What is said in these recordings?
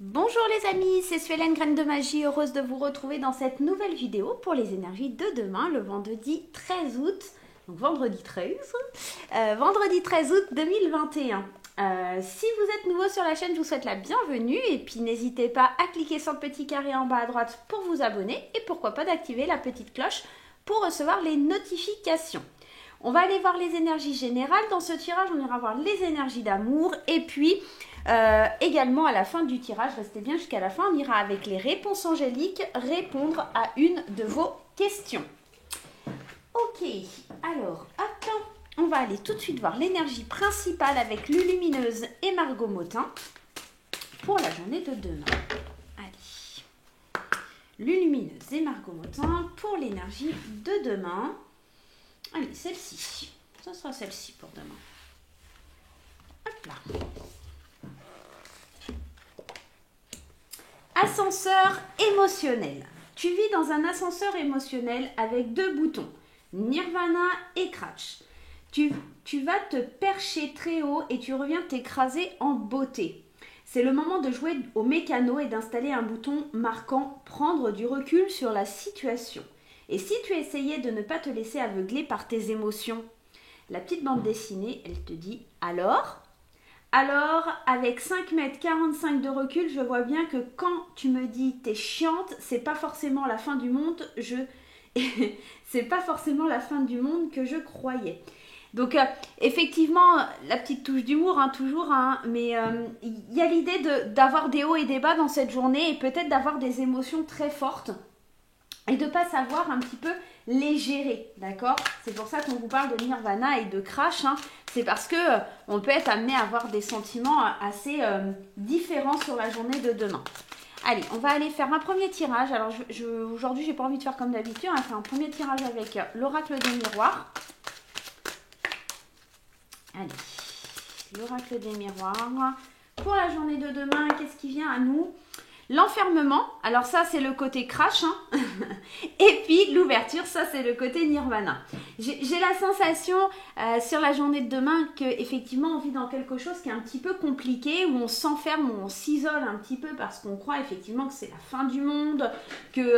Bonjour les amis, c'est Suélène Graine de Magie, heureuse de vous retrouver dans cette nouvelle vidéo pour les énergies de demain, le vendredi 13 août, donc vendredi 13 août 2021. Si vous êtes nouveau sur la chaîne, je vous souhaite la bienvenue et puis n'hésitez pas à cliquer sur le petit carré en bas à droite pour vous abonner et pourquoi pas d'activer la petite cloche pour recevoir les notifications. On va aller voir les énergies générales. Dans ce tirage, on ira voir les énergies d'amour et puis également à la fin du tirage, restez bien jusqu'à la fin, on ira avec les réponses angéliques répondre à une de vos questions. Ok, alors, attends, on va aller tout de suite voir l'énergie principale avec Lulumineuse et Margot Motin pour la journée de demain. Allez, Lulumineuse et Margot Motin pour l'énergie de demain. Allez, celle-ci, ce sera celle-ci pour demain. Hop là. Ascenseur émotionnel. Tu vis dans un ascenseur émotionnel avec deux boutons, Nirvana et Crash. Tu vas te percher très haut et tu reviens t'écraser en beauté. C'est le moment de jouer au mécano et d'installer un bouton marquant « Prendre du recul sur la situation ». Et si tu essayais de ne pas te laisser aveugler par tes émotions, la petite bande dessinée, elle te dit « Alors, avec 5,45 m de recul, je vois bien que quand tu me dis t'es chiante, c'est pas forcément la fin du monde, c'est pas forcément la fin du monde que je croyais. Donc, effectivement, la petite touche d'humour, toujours, mais il y a l'idée d'avoir des hauts et des bas dans cette journée et peut-être d'avoir des émotions très fortes et de ne pas savoir un petit peu les gérer, d'accord? C'est pour ça qu'on vous parle de Nirvana et de Crash, c'est parce que on peut être amené à avoir des sentiments assez différents sur la journée de demain. Allez, on va aller faire un premier tirage. Alors aujourd'hui, j'ai pas envie de faire comme d'habitude, on va faire un premier tirage avec l'oracle des miroirs. Allez, l'oracle des miroirs. Pour la journée de demain, qu'est-ce qui vient à nous? L'enfermement, alors ça c'est le côté Crash, et puis l'ouverture, ça c'est le côté Nirvana. J'ai la sensation sur la journée de demain qu'effectivement on vit dans quelque chose qui est un petit peu compliqué, où on s'enferme, où on s'isole un petit peu parce qu'on croit effectivement que c'est la fin du monde, que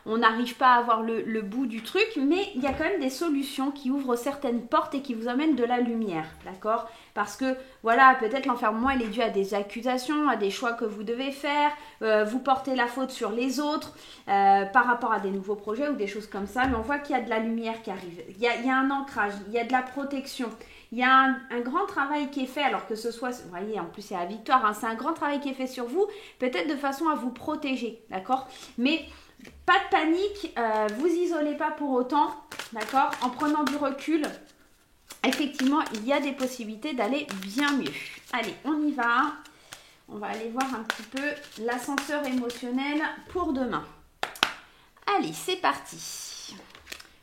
on n'arrive pas à avoir le bout du truc, mais il y a quand même des solutions qui ouvrent certaines portes et qui vous amènent de la lumière, d'accord? Parce que voilà, peut-être l'enfermement il est dû à des accusations, à des choix que vous devez faire, vous portez la faute sur les autres par rapport à des nouveaux projets ou des choses comme ça, mais on voit qu'il y a de la lumière qui arrive, il y a un ancrage, il y a de la protection, il y a un grand travail qui est fait, alors que ce soit, vous voyez, en plus c'est la victoire, c'est un grand travail qui est fait sur vous, peut-être de façon à vous protéger, d'accord? Mais pas de panique, vous isolez pas pour autant, d'accord? En prenant du recul, effectivement, il y a des possibilités d'aller bien mieux. Allez, on y va. On va aller voir un petit peu l'ascenseur émotionnel pour demain. Allez, c'est parti.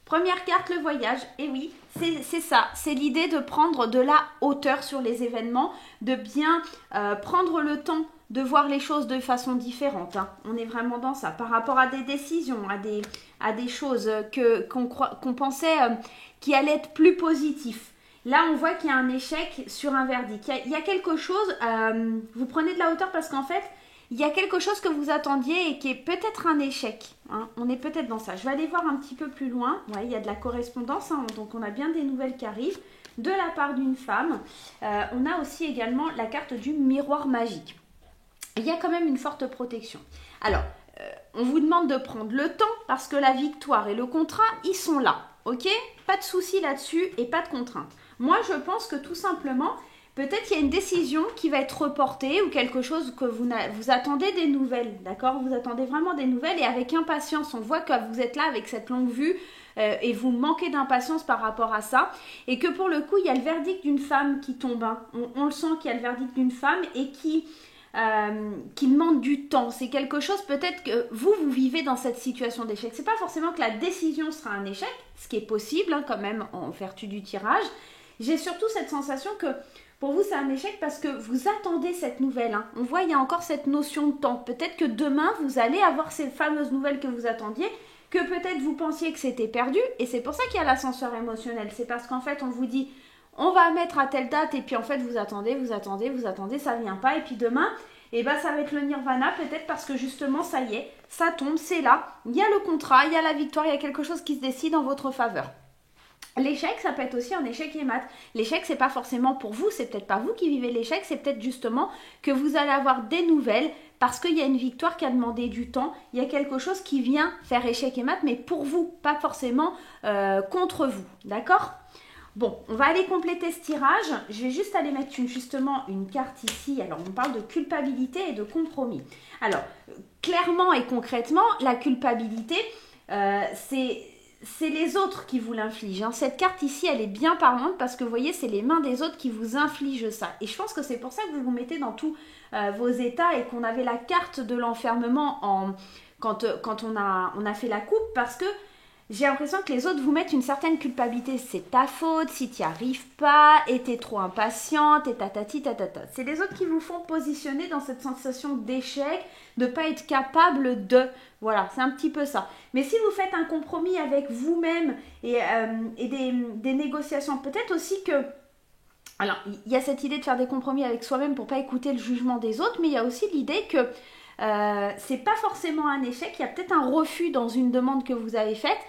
Première carte, le voyage. Et oui, c'est ça. C'est l'idée de prendre de la hauteur sur les événements, de bien prendre le temps de voir les choses de façon différente. On est vraiment dans ça. Par rapport à des décisions, à des choses qu'on pensait qui allaient être plus positifs. Là, on voit qu'il y a un échec sur un verdict. Il y a quelque chose, vous prenez de la hauteur parce qu'en fait, il y a quelque chose que vous attendiez et qui est peut-être un échec. On est peut-être dans ça. Je vais aller voir un petit peu plus loin. Ouais, il y a de la correspondance, donc on a bien des nouvelles qui arrivent de la part d'une femme. On a aussi également la carte du miroir magique. Il y a quand même une forte protection. Alors, on vous demande de prendre le temps parce que la victoire et le contrat, ils sont là. Ok? Pas de souci là-dessus et pas de contrainte. Moi, je pense que tout simplement, peut-être qu'il y a une décision qui va être reportée ou quelque chose que vous attendez des nouvelles, d'accord? Vous attendez vraiment des nouvelles et avec impatience, on voit que vous êtes là avec cette longue vue et vous manquez d'impatience par rapport à ça. Et que pour le coup, il y a le verdict d'une femme qui tombe. On le sent qu'il y a le verdict d'une femme et qui demande du temps. C'est quelque chose peut-être que vous vivez dans cette situation d'échec. C'est pas forcément que la décision sera un échec, ce qui est possible quand même en vertu du tirage. J'ai surtout cette sensation que pour vous c'est un échec parce que vous attendez cette nouvelle. On voit il y a encore cette notion de temps. Peut-être que demain vous allez avoir ces fameuses nouvelles que vous attendiez, que peut-être vous pensiez que c'était perdu et c'est pour ça qu'il y a l'ascenseur émotionnel. C'est parce qu'en fait on vous dit on va mettre à telle date et puis en fait vous attendez, ça vient pas et puis demain et ben ça va être le nirvana, peut-être parce que justement, ça y est, ça tombe, c'est là. Il y a le contrat, il y a la victoire, il y a quelque chose qui se décide en votre faveur. L'échec, ça peut être aussi un échec et mat. L'échec, c'est pas forcément pour vous, c'est peut-être pas vous qui vivez l'échec, c'est peut-être justement que vous allez avoir des nouvelles parce qu'il y a une victoire qui a demandé du temps, il y a quelque chose qui vient faire échec et mat, mais pour vous, pas forcément contre vous, d'accord ? Bon, on va aller compléter ce tirage. Je vais juste aller mettre justement une carte ici. Alors, on parle de culpabilité et de compromis. Alors, clairement et concrètement, la culpabilité, c'est les autres qui vous l'infligent. Hein. Cette carte ici, elle est bien parlante parce que vous voyez, c'est les mains des autres qui vous infligent ça. Et je pense que c'est pour ça que vous vous mettez dans tous vos états et qu'on avait la carte de l'enfermement quand on a fait la coupe parce que j'ai l'impression que les autres vous mettent une certaine culpabilité. C'est ta faute, si tu n'y arrives pas, et t'es trop impatiente, et tatati, tatata. C'est les autres qui vous font positionner dans cette sensation d'échec, de ne pas être capable de... Voilà, c'est un petit peu ça. Mais si vous faites un compromis avec vous-même et des négociations, peut-être aussi que... Alors, il y a cette idée de faire des compromis avec soi-même pour ne pas écouter le jugement des autres, mais il y a aussi l'idée que... c'est pas forcément un échec, il y a peut-être un refus dans une demande que vous avez faite,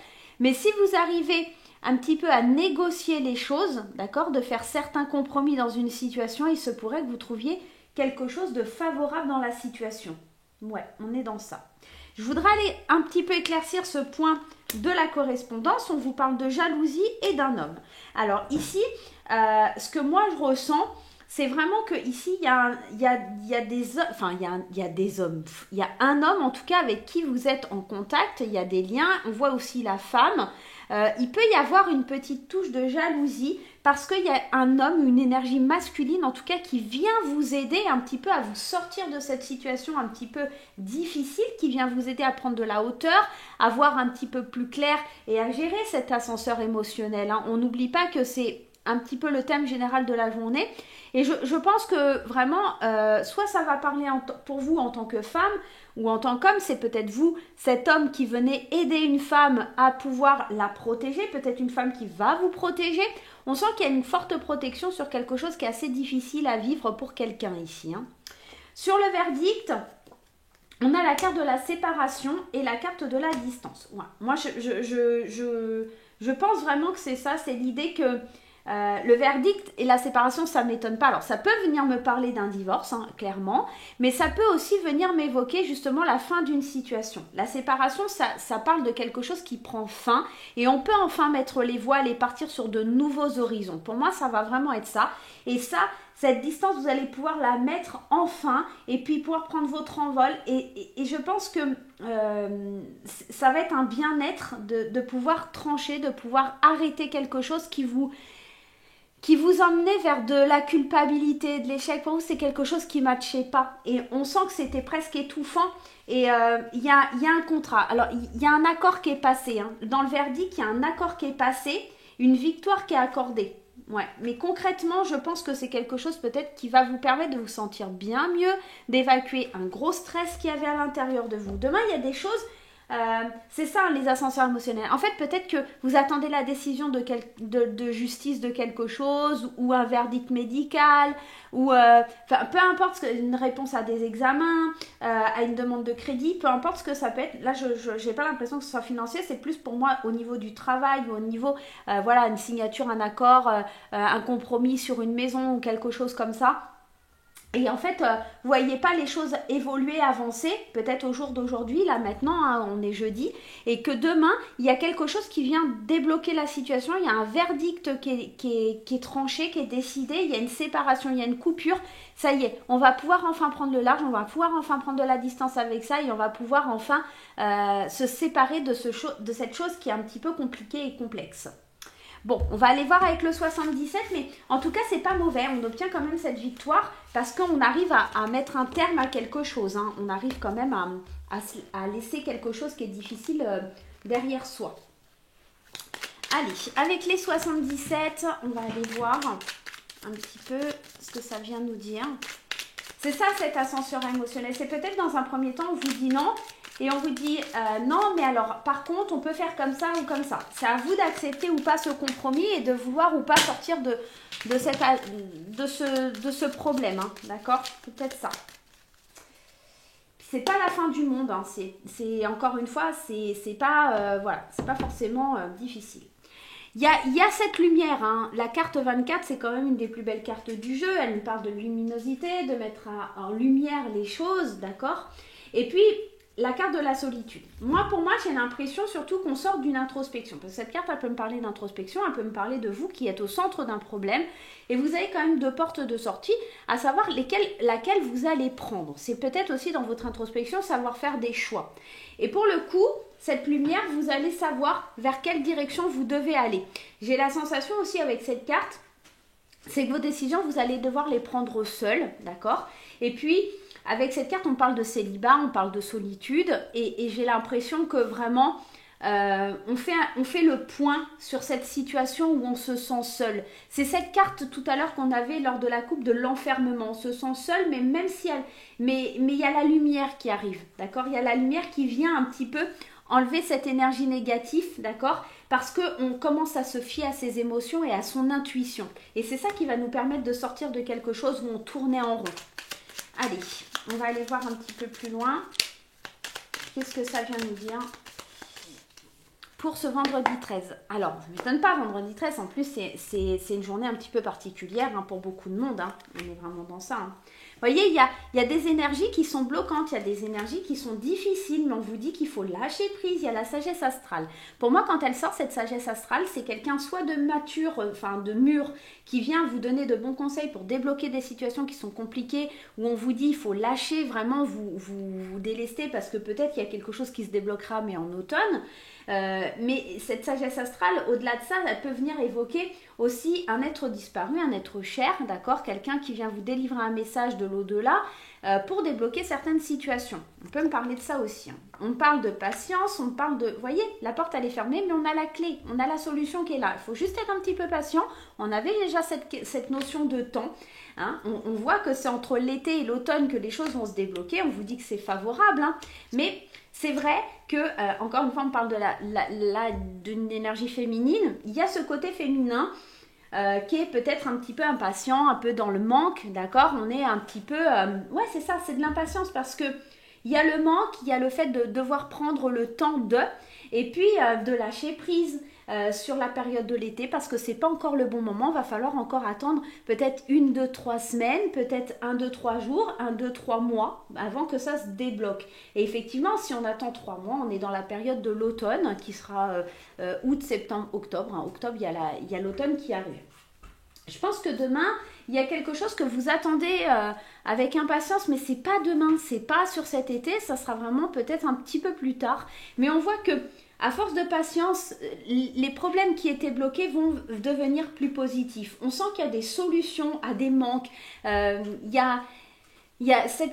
mais si vous arrivez un petit peu à négocier les choses, d'accord, de faire certains compromis dans une situation, il se pourrait que vous trouviez quelque chose de favorable dans la situation. Ouais, on est dans ça. Je voudrais aller un petit peu éclaircir ce point de la correspondance. On vous parle de jalousie et d'un homme. Alors ici, ce que moi je ressens, c'est vraiment que ici il y a des hommes, il y a un homme en tout cas avec qui vous êtes en contact, il y a des liens, on voit aussi la femme, il peut y avoir une petite touche de jalousie parce qu'il y a un homme, une énergie masculine en tout cas qui vient vous aider un petit peu à vous sortir de cette situation un petit peu difficile, qui vient vous aider à prendre de la hauteur, à voir un petit peu plus clair et à gérer cet ascenseur émotionnel, hein. On n'oublie pas que c'est un petit peu le thème général de la journée. Et je pense que vraiment, soit ça va parler pour vous en tant que femme ou en tant qu'homme, c'est peut-être vous, cet homme qui venait aider une femme à pouvoir la protéger, peut-être une femme qui va vous protéger. On sent qu'il y a une forte protection sur quelque chose qui est assez difficile à vivre pour quelqu'un ici, hein. Sur le verdict, on a la carte de la séparation et la carte de la distance. Ouais. Moi, je pense vraiment que c'est ça, c'est l'idée que le verdict et la séparation, ça ne m'étonne pas. Alors, ça peut venir me parler d'un divorce, hein, clairement, mais ça peut aussi venir m'évoquer justement la fin d'une situation. La séparation, ça parle de quelque chose qui prend fin et on peut enfin mettre les voiles et partir sur de nouveaux horizons. Pour moi, ça va vraiment être ça. Et ça, cette distance, vous allez pouvoir la mettre enfin et puis pouvoir prendre votre envol. Et je pense que ça va être un bien-être de pouvoir trancher, de pouvoir arrêter quelque chose qui vous emmenait vers de la culpabilité, de l'échec. Pour vous, c'est quelque chose qui ne matchait pas. Et on sent que c'était presque étouffant. Et il y a un contrat. Alors, il y a un accord qui est passé, hein. Dans le verdict, il y a un accord qui est passé, une victoire qui est accordée. Ouais. Mais concrètement, je pense que c'est quelque chose peut-être qui va vous permettre de vous sentir bien mieux, d'évacuer un gros stress qu'il y avait à l'intérieur de vous. Demain, il y a des choses... c'est ça les ascenseurs émotionnels. En fait, peut-être que vous attendez la décision de justice de quelque chose ou un verdict médical ou peu importe une réponse à des examens, à une demande de crédit, peu importe ce que ça peut être. Là, je n'ai pas l'impression que ce soit financier, c'est plus pour moi au niveau du travail ou au niveau, voilà, une signature, un accord, un compromis sur une maison ou quelque chose comme ça. Et en fait, vous voyez pas les choses évoluer, avancer, peut-être au jour d'aujourd'hui, là maintenant, hein, on est jeudi, et que demain, il y a quelque chose qui vient débloquer la situation, il y a un verdict qui est tranché, qui est décidé, il y a une séparation, il y a une coupure, ça y est, on va pouvoir enfin prendre le large, on va pouvoir enfin prendre de la distance avec ça, et on va pouvoir enfin se séparer de cette chose qui est un petit peu compliquée et complexe. Bon, on va aller voir avec le 77, mais en tout cas, c'est pas mauvais. On obtient quand même cette victoire parce qu'on arrive à mettre un terme à quelque chose, hein. On arrive quand même à laisser quelque chose qui est difficile derrière soi. Allez, avec les 77, on va aller voir un petit peu ce que ça vient nous dire. C'est ça, cet ascenseur émotionnel. C'est peut-être dans un premier temps, on vous dit non. Et on vous dit non, mais alors par contre on peut faire comme ça ou comme ça. C'est à vous d'accepter ou pas ce compromis et de vouloir ou pas sortir de ce problème, hein, d'accord? Peut-être ça. c'est pas la fin du monde, hein. C'est encore une fois, c'est pas, voilà, c'est pas forcément difficile. Il y a cette lumière, hein. La carte 24, c'est quand même une des plus belles cartes du jeu. Elle nous parle de luminosité, de mettre en lumière les choses, d'accord? Et puis, la carte de la solitude. Pour moi, j'ai l'impression surtout qu'on sort d'une introspection. Parce que cette carte, elle peut me parler d'introspection, elle peut me parler de vous qui êtes au centre d'un problème. Et vous avez quand même 2 portes de sortie, à savoir laquelle vous allez prendre. C'est peut-être aussi dans votre introspection, savoir faire des choix. Et pour le coup, cette lumière, vous allez savoir vers quelle direction vous devez aller. J'ai la sensation aussi avec cette carte, c'est que vos décisions, vous allez devoir les prendre seules, d'accord? Et puis, avec cette carte, on parle de célibat, on parle de solitude, et j'ai l'impression que vraiment, on fait le point sur cette situation où on se sent seul. C'est cette carte tout à l'heure qu'on avait lors de la coupe de l'enfermement. On se sent seul, mais même si mais il y a la lumière qui arrive, d'accord? Il y a la lumière qui vient un petit peu enlever cette énergie négative, d'accord? Parce qu'on commence à se fier à ses émotions et à son intuition. Et c'est ça qui va nous permettre de sortir de quelque chose où on tournait en rond. Allez, on va aller voir un petit peu plus loin. Qu'est-ce que ça vient nous dire pour ce vendredi 13? Alors, ça ne m'étonne pas, vendredi 13, en plus, c'est une journée un petit peu particulière hein, pour beaucoup de monde. Hein. On est vraiment dans ça. Hein. Vous voyez, il y a des énergies qui sont bloquantes, il y a des énergies qui sont difficiles, mais on vous dit qu'il faut lâcher prise, il y a la sagesse astrale. Pour moi, quand elle sort, cette sagesse astrale, c'est quelqu'un soit de mature, enfin de mûr, qui vient vous donner de bons conseils pour débloquer des situations qui sont compliquées, où on vous dit il faut lâcher, vraiment vous délester, parce que peut-être il y a quelque chose qui se débloquera, mais en automne. Mais cette sagesse astrale, au-delà de ça, elle peut venir évoquer aussi un être disparu, un être cher, d'accord, quelqu'un qui vient vous délivrer un message de l'au-delà pour débloquer certaines situations. On peut me parler de ça aussi. Hein. On parle de patience, on parle de... Vous voyez, la porte elle est fermée, mais on a la clé, on a la solution qui est là. Il faut juste être un petit peu patient. On avait déjà cette notion de temps. Hein. On voit que c'est entre l'été et l'automne que les choses vont se débloquer. On vous dit que c'est favorable, hein. Mais... c'est vrai que, encore une fois, on parle d'une énergie féminine. Il y a ce côté féminin qui est peut-être un petit peu impatient, un peu dans le manque, d'accord? On est un petit peu... ouais, c'est ça, c'est de l'impatience parce que il y a le manque, il y a le fait de devoir prendre le temps et puis de lâcher prise sur la période de l'été parce que c'est pas encore le bon moment. Va falloir encore attendre peut-être 1, 2, 3 semaines, peut-être 1, 2, 3 jours, 1, 2, 3 mois avant que ça se débloque. Et effectivement, si on attend 3 mois, on est dans la période de l'automne qui sera août, septembre, octobre. Hein. Octobre, il y a l'automne qui arrive. Je pense que demain, il y a quelque chose que vous attendez avec impatience, mais c'est pas demain, c'est pas sur cet été, ça sera vraiment peut-être un petit peu plus tard. Mais on voit que à force de patience, les problèmes qui étaient bloqués vont devenir plus positifs. On sent qu'il y a des solutions à des manques. Cette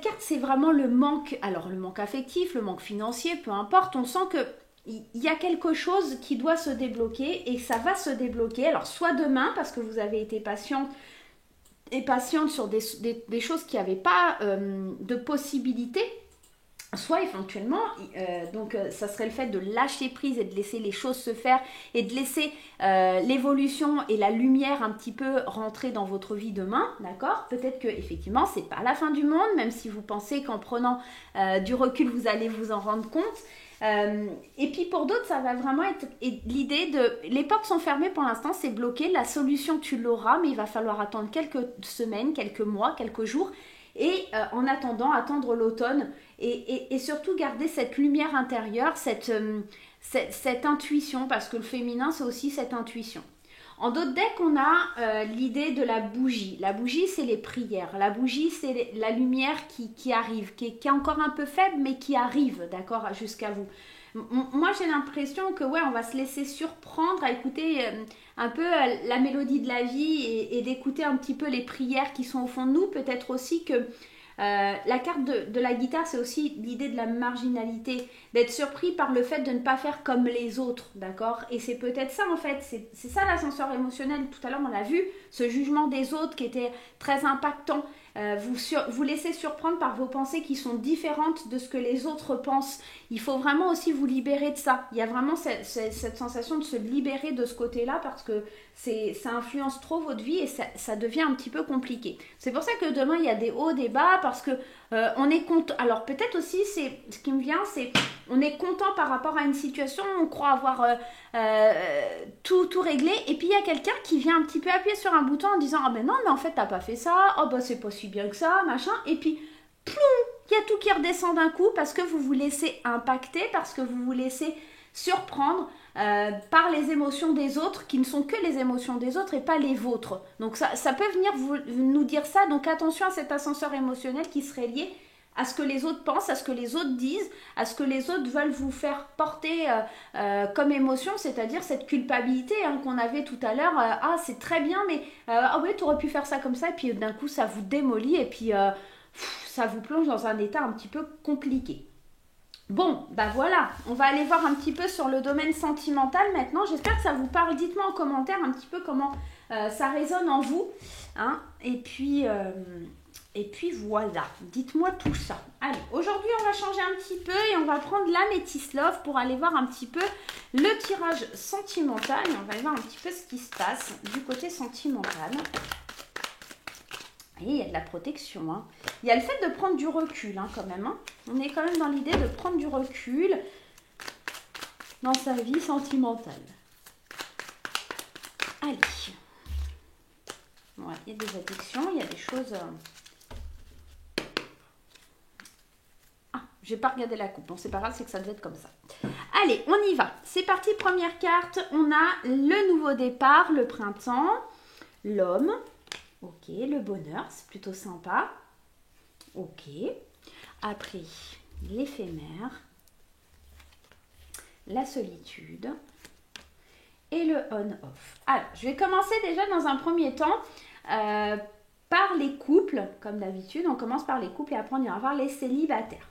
carte, c'est vraiment le manque. Alors le manque affectif, le manque financier, peu importe. On sent que il y a quelque chose qui doit se débloquer et ça va se débloquer. Alors soit demain parce que vous avez été patiente sur des choses qui n'avaient pas de possibilité, soit éventuellement, ça serait le fait de lâcher prise et de laisser les choses se faire et de laisser l'évolution et la lumière un petit peu rentrer dans votre vie demain, d'accord? Peut-être que effectivement c'est pas la fin du monde, même si vous pensez qu'en prenant du recul vous allez vous en rendre compte. Et puis pour d'autres, ça va vraiment être l'idée de... Les portes sont fermées pour l'instant, c'est bloqué. La solution, tu l'auras, mais il va falloir attendre quelques semaines, quelques mois, quelques jours. Et en attendant, attendre l'automne et surtout garder cette lumière intérieure, cette intuition, parce que le féminin, c'est aussi cette intuition. En d'autres decks, on a l'idée de la bougie. La bougie, c'est les prières. La bougie, c'est la lumière qui arrive, qui est encore un peu faible, mais qui arrive, d'accord, jusqu'à vous. Moi, j'ai l'impression que, ouais, on va se laisser surprendre à écouter un peu la mélodie de la vie et d'écouter un petit peu les prières qui sont au fond de nous. Peut-être aussi que la carte de la guitare, c'est aussi l'idée de la marginalité, d'être surpris par le fait de ne pas faire comme les autres, d'accord? Et c'est peut-être ça en fait, c'est ça l'ascenseur émotionnel. Tout à l'heure on l'a vu, ce jugement des autres qui était très impactant. Vous laissez surprendre par vos pensées qui sont différentes de ce que les autres pensent. Il faut vraiment aussi vous libérer de ça. Il y a vraiment cette sensation de se libérer de ce côté-là parce que ça influence trop votre vie et ça devient un petit peu compliqué. C'est pour ça que demain il y a des hauts, des bas parce que On est content. Alors peut-être aussi, c'est ce qui me vient, c'est on est content par rapport à une situation, on croit avoir tout réglé, et puis il y a quelqu'un qui vient un petit peu appuyer sur un bouton en disant ah ben non, mais en fait t'as pas fait ça, oh ben c'est pas si bien que ça, machin, et puis ploum, il y a tout qui redescend d'un coup parce que vous vous laissez impacter, parce que vous vous laissez surprendre par les émotions des autres qui ne sont que les émotions des autres et pas les vôtres. Donc ça peut venir nous dire ça, donc attention à cet ascenseur émotionnel qui serait lié à ce que les autres pensent, à ce que les autres disent, à ce que les autres veulent vous faire porter comme émotion, c'est-à-dire cette culpabilité qu'on avait tout à l'heure. Ah, c'est très bien, mais ah ouais, tu aurais pu faire ça comme ça, et puis d'un coup, ça vous démolit, et puis ça vous plonge dans un état un petit peu compliqué. Bon, bah voilà, on va aller voir un petit peu sur le domaine sentimental maintenant. J'espère que ça vous parle. Dites-moi en commentaire un petit peu comment ça résonne en vous. Hein. Et puis voilà, dites-moi tout ça. Allez, aujourd'hui on va changer un petit peu et on va prendre l'Amethyst Love pour aller voir un petit peu le tirage sentimental. Et on va aller voir un petit peu ce qui se passe du côté sentimental. Et il y a de la protection. Hein. Il y a le fait de prendre du recul quand même. Hein. On est quand même dans l'idée de prendre du recul dans sa vie sentimentale. Allez. Ouais, il y a des addictions, il y a des choses... Ah, j'ai pas regardé la coupe. Bon, c'est pas grave, c'est que ça devait être comme ça. Allez, on y va. C'est parti, première carte. On a le nouveau départ, le printemps, l'homme. Ok, le bonheur, c'est plutôt sympa. Ok. Après, l'éphémère, la solitude et le on-off. Alors, je vais commencer déjà dans un premier temps par les couples, comme d'habitude. On commence par les couples et après on ira voir les célibataires.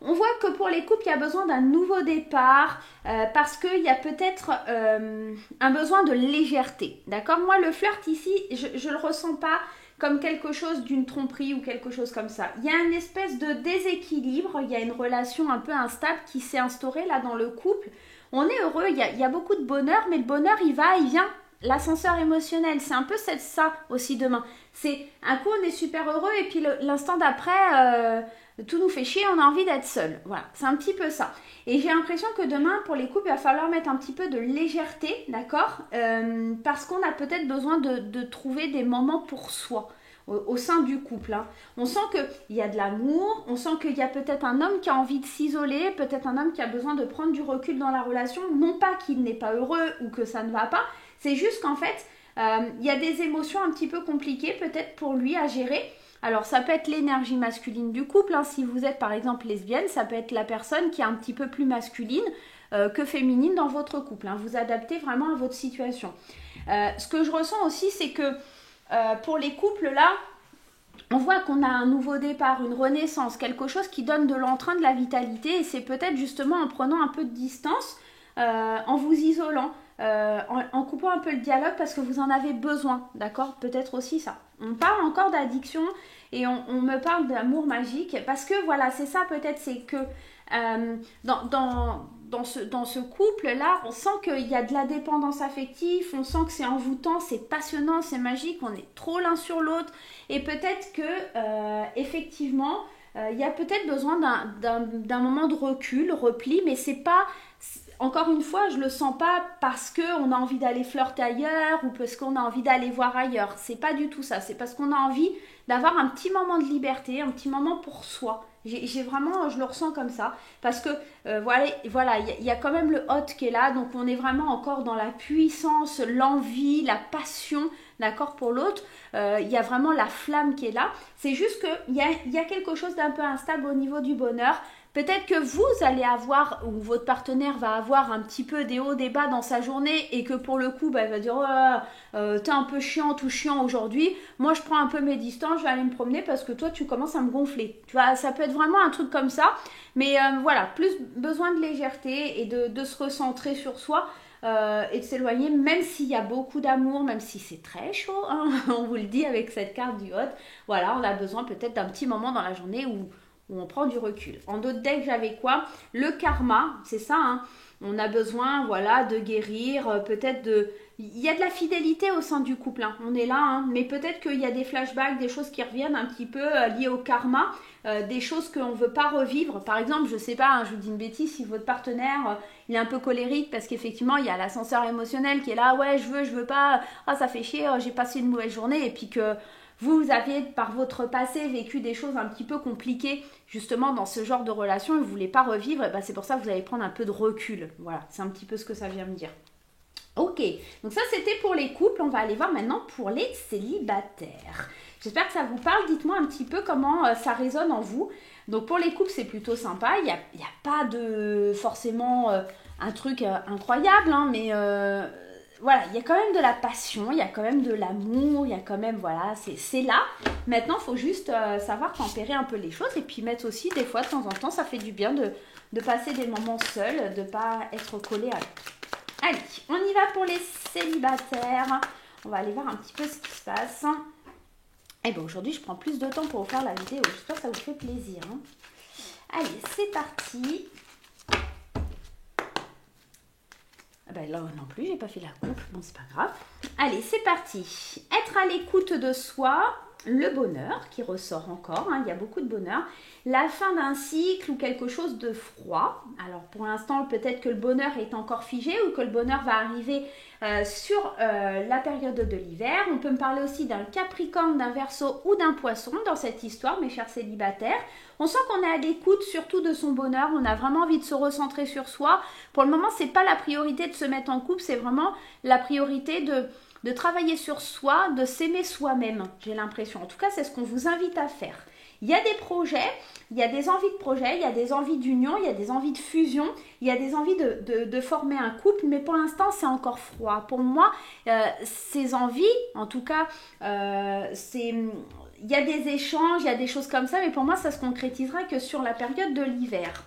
On voit que pour les couples, il y a besoin d'un nouveau départ parce qu'il y a peut-être un besoin de légèreté. D'accord? Moi, le flirt ici, je ne le ressens pas comme quelque chose d'une tromperie ou quelque chose comme ça. Il y a une espèce de déséquilibre, il y a une relation un peu instable qui s'est instaurée là dans le couple. On est heureux, il y a beaucoup de bonheur, mais le bonheur, il va, il vient. L'ascenseur émotionnel, c'est un peu ça aussi demain. C'est un coup, on est super heureux et puis l'instant d'après... tout nous fait chier, on a envie d'être seul. Voilà, c'est un petit peu ça. Et j'ai l'impression que demain, pour les couples, il va falloir mettre un petit peu de légèreté, d'accord parce qu'on a peut-être besoin de trouver des moments pour soi au sein du couple. Hein. On sent qu'il y a de l'amour, on sent qu'il y a peut-être un homme qui a envie de s'isoler, peut-être un homme qui a besoin de prendre du recul dans la relation, non pas qu'il n'est pas heureux ou que ça ne va pas, c'est juste qu'en fait, il y a des émotions un petit peu compliquées peut-être pour lui à gérer. Alors ça peut être l'énergie masculine du couple, hein. Si vous êtes par exemple lesbienne, ça peut être la personne qui est un petit peu plus masculine que féminine dans votre couple. Hein. Vous adaptez vraiment à votre situation. Ce que je ressens aussi, c'est que pour les couples là, on voit qu'on a un nouveau départ, une renaissance, quelque chose qui donne de l'entrain, de la vitalité, et c'est peut-être justement en prenant un peu de distance, en vous isolant, en coupant un peu le dialogue parce que vous en avez besoin, d'accord? Peut-être aussi ça. On parle encore d'addiction et on me parle d'amour magique parce que voilà, c'est ça peut-être, c'est que dans ce couple-là, on sent qu'il y a de la dépendance affective, on sent que c'est envoûtant, c'est passionnant, c'est magique, on est trop l'un sur l'autre et peut-être que effectivement, il y a peut-être besoin d'un moment de recul, repli, mais c'est pas... Encore une fois, je le sens pas parce qu'on a envie d'aller flirter ailleurs ou parce qu'on a envie d'aller voir ailleurs. C'est pas du tout ça. C'est parce qu'on a envie d'avoir un petit moment de liberté, un petit moment pour soi. J'ai vraiment, je le ressens comme ça. Parce que voilà, il y a quand même le hot qui est là. Donc on est vraiment encore dans la puissance, l'envie, la passion, d'accord, pour l'autre. Il y a vraiment la flamme qui est là. C'est juste qu'il y a quelque chose d'un peu instable au niveau du bonheur. Peut-être que vous allez avoir, ou votre partenaire va avoir un petit peu des hauts, des bas dans sa journée et que pour le coup, il va dire t'es un peu chiant ou chiant aujourd'hui, moi je prends un peu mes distances, je vais aller me promener parce que toi tu commences à me gonfler. Tu vois, ça peut être vraiment un truc comme ça, mais voilà, plus besoin de légèreté et de se recentrer sur soi. Et de s'éloigner, même s'il y a beaucoup d'amour, même si c'est très chaud, hein, on vous le dit avec cette carte du hot, voilà, on a besoin peut-être d'un petit moment dans la journée où où on prend du recul. En d'autres decks, j'avais quoi? Le karma, c'est ça, hein. On a besoin, voilà, de guérir, peut-être de... Il y a de la fidélité au sein du couple, hein. On est là, hein. Mais peut-être qu'il y a des flashbacks, des choses qui reviennent un petit peu liées au karma, des choses qu'on ne veut pas revivre. Par exemple, je ne sais pas, hein, je vous dis une bêtise, si votre partenaire, il est un peu colérique parce qu'effectivement, il y a l'ascenseur émotionnel qui est là, ouais, je veux pas, ah, ça fait chier, j'ai passé une mauvaise journée, et puis que... Vous aviez, par votre passé, vécu des choses un petit peu compliquées, justement, dans ce genre de relation, et vous ne voulez pas revivre, et ben c'est pour ça que vous allez prendre un peu de recul. Voilà, c'est un petit peu ce que ça vient me dire. Ok, donc ça, c'était pour les couples. On va aller voir maintenant pour les célibataires. J'espère que ça vous parle. Dites-moi un petit peu comment ça résonne en vous. Donc, pour les couples, c'est plutôt sympa. Il n'y a pas de forcément un truc incroyable, hein, mais... voilà, il y a quand même de la passion, il y a quand même de l'amour, il y a quand même, voilà, c'est là. Maintenant, il faut juste savoir tempérer un peu les choses et puis mettre aussi, des fois, de temps en temps, ça fait du bien de passer des moments seuls, de ne pas être collé à l'autre. Allez, on y va pour les célibataires. On va aller voir un petit peu ce qui se passe. Et bon, aujourd'hui, je prends plus de temps pour vous faire la vidéo. J'espère que ça vous fait plaisir, hein. Allez, c'est parti. Ben là non plus, j'ai pas fait la coupe, bon c'est pas grave. Allez, c'est parti. Être à l'écoute de soi, le bonheur qui ressort encore, hein, il y a beaucoup de bonheur. La fin d'un cycle ou quelque chose de froid. Alors pour l'instant, peut-être que le bonheur est encore figé ou que le bonheur va arriver sur la période de l'hiver. On peut me parler aussi d'un Capricorne, d'un Verseau ou d'un Poisson dans cette histoire, mes chers célibataires. On sent qu'on est à l'écoute surtout de son bonheur, on a vraiment envie de se recentrer sur soi. Pour le moment, c'est pas la priorité de se mettre en couple, c'est vraiment la priorité de travailler sur soi, de s'aimer soi-même, j'ai l'impression. En tout cas, c'est ce qu'on vous invite à faire. Il y a des projets, il y a des envies de projet, il y a des envies d'union, il y a des envies de fusion, il y a des envies de former un couple, mais pour l'instant, c'est encore froid. Pour moi, ces envies, en tout cas, il y a des échanges, il y a des choses comme ça, mais pour moi, ça se concrétisera que sur la période de l'hiver.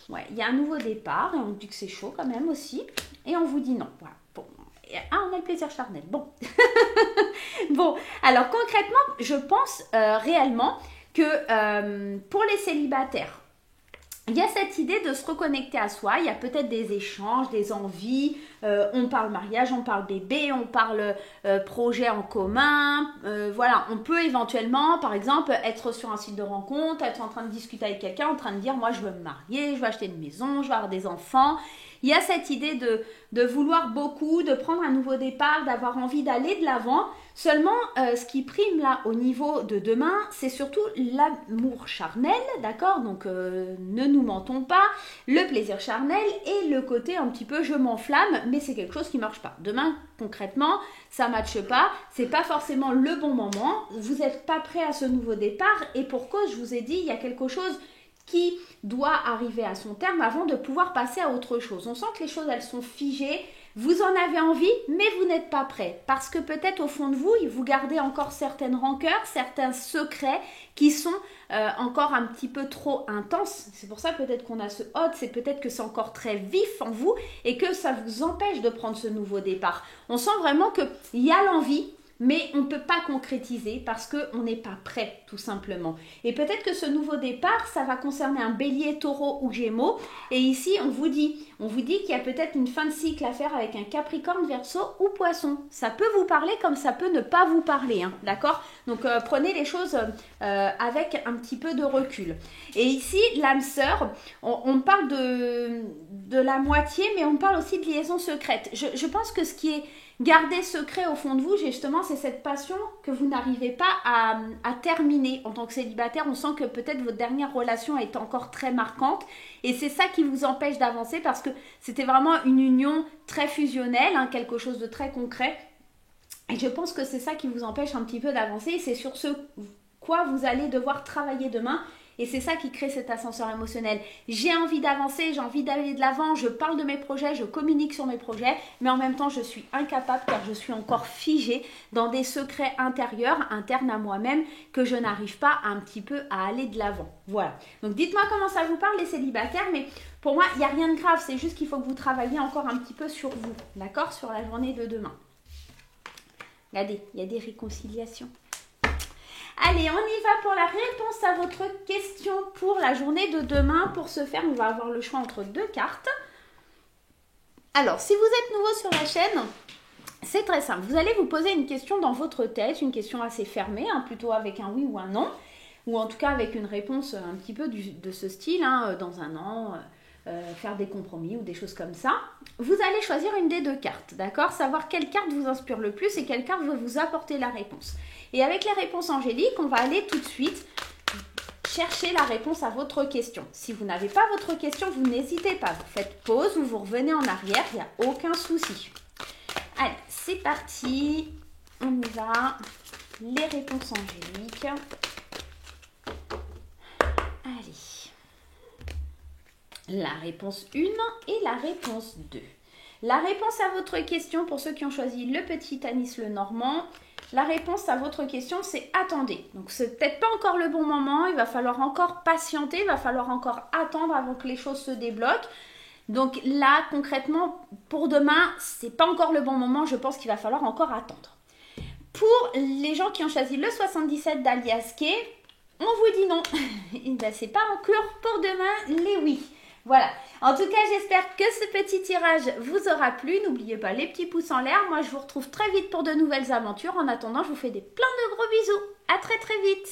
Ouais, il y a un nouveau départ, et on dit que c'est chaud quand même aussi, et on vous dit non. Voilà. Bon. Ah, on a le plaisir charnel. Bon. Bon, alors concrètement, je pense réellement que pour les célibataires, il y a cette idée de se reconnecter à soi, il y a peut-être des échanges, des envies, on parle mariage, on parle bébé, on parle projet en commun, voilà, on peut éventuellement, par exemple, être sur un site de rencontre, être en train de discuter avec quelqu'un, en train de dire, moi je veux me marier, je veux acheter une maison, je veux avoir des enfants. Il y a cette idée de vouloir beaucoup, de prendre un nouveau départ, d'avoir envie d'aller de l'avant. Seulement, ce qui prime là au niveau de demain, c'est surtout l'amour charnel, d'accord? Donc, ne nous mentons pas, le plaisir charnel et le côté un petit peu je m'enflamme, mais c'est quelque chose qui ne marche pas. Demain, concrètement, ça ne matche pas, c'est pas forcément le bon moment, vous n'êtes pas prêt à ce nouveau départ et pour cause, je vous ai dit, il y a quelque chose qui doit arriver à son terme avant de pouvoir passer à autre chose. On sent que les choses, elles sont figées, vous en avez envie, mais vous n'êtes pas prêt. Parce que peut-être au fond de vous, vous gardez encore certaines rancœurs, certains secrets qui sont encore un petit peu trop intenses. C'est pour ça peut-être qu'on a ce hot, c'est peut-être que c'est encore très vif en vous et que ça vous empêche de prendre ce nouveau départ. On sent vraiment qu'il y a l'envie, mais on ne peut pas concrétiser parce qu'on n'est pas prêt, tout simplement. Et peut-être que ce nouveau départ, ça va concerner un bélier, taureau ou gémeaux. Et ici, on vous dit qu'il y a peut-être une fin de cycle à faire avec un capricorne, verseau ou poisson. Ça peut vous parler comme ça peut ne pas vous parler, hein, d'accord? Donc, prenez les choses avec un petit peu de recul. Et ici, l'âme sœur, on parle de la moitié, mais on parle aussi de liaison secrète. Je pense que ce qui est gardé secret au fond de vous, justement, c'est cette passion que vous n'arrivez pas à terminer en tant que célibataire. On sent que peut-être votre dernière relation est encore très marquante et c'est ça qui vous empêche d'avancer parce que c'était vraiment une union très fusionnelle, hein, quelque chose de très concret. Et je pense que c'est ça qui vous empêche un petit peu d'avancer et c'est sur ce quoi vous allez devoir travailler demain. Et c'est ça qui crée cet ascenseur émotionnel. J'ai envie d'avancer, j'ai envie d'aller de l'avant, je parle de mes projets, je communique sur mes projets, mais en même temps, je suis incapable car je suis encore figée dans des secrets intérieurs, internes à moi-même, que je n'arrive pas un petit peu à aller de l'avant. Voilà. Donc, dites-moi comment ça vous parle, les célibataires, mais pour moi, il n'y a rien de grave. C'est juste qu'il faut que vous travailliez encore un petit peu sur vous, d'accord? Sur la journée de demain. Regardez, il y a des réconciliations. Allez, on y va pour la réponse à votre question pour la journée de demain. Pour ce faire, on va avoir le choix entre 2 cartes. Alors, si vous êtes nouveau sur la chaîne, c'est très simple. Vous allez vous poser une question dans votre tête, une question assez fermée, hein, plutôt avec un oui ou un non, ou en tout cas avec une réponse un petit peu de ce style, hein, dans un an, faire des compromis ou des choses comme ça. Vous allez choisir une des 2 cartes, d'accord? Savoir quelle carte vous inspire le plus et quelle carte va vous apporter la réponse. Et avec les réponses angéliques, on va aller tout de suite chercher la réponse à votre question. Si vous n'avez pas votre question, vous n'hésitez pas. Vous faites pause ou vous revenez en arrière, il n'y a aucun souci. Allez, c'est parti. On y va. Les réponses angéliques. Allez. La réponse 1 et la réponse 2. La réponse à votre question, pour ceux qui ont choisi le petit anis le normand, la réponse à votre question, c'est attendez. Donc, c'est peut-être pas encore le bon moment. Il va falloir encore patienter. Il va falloir encore attendre avant que les choses se débloquent. Donc là, concrètement, pour demain, c'est pas encore le bon moment. Je pense qu'il va falloir encore attendre. Pour les gens qui ont choisi le 77 d'Alias Kay, on vous dit non. Ben, c'est pas encore pour demain les oui. Voilà. En tout cas, j'espère que ce petit tirage vous aura plu. N'oubliez pas les petits pouces en l'air. Moi, je vous retrouve très vite pour de nouvelles aventures. En attendant, je vous fais plein de gros bisous. À très très vite.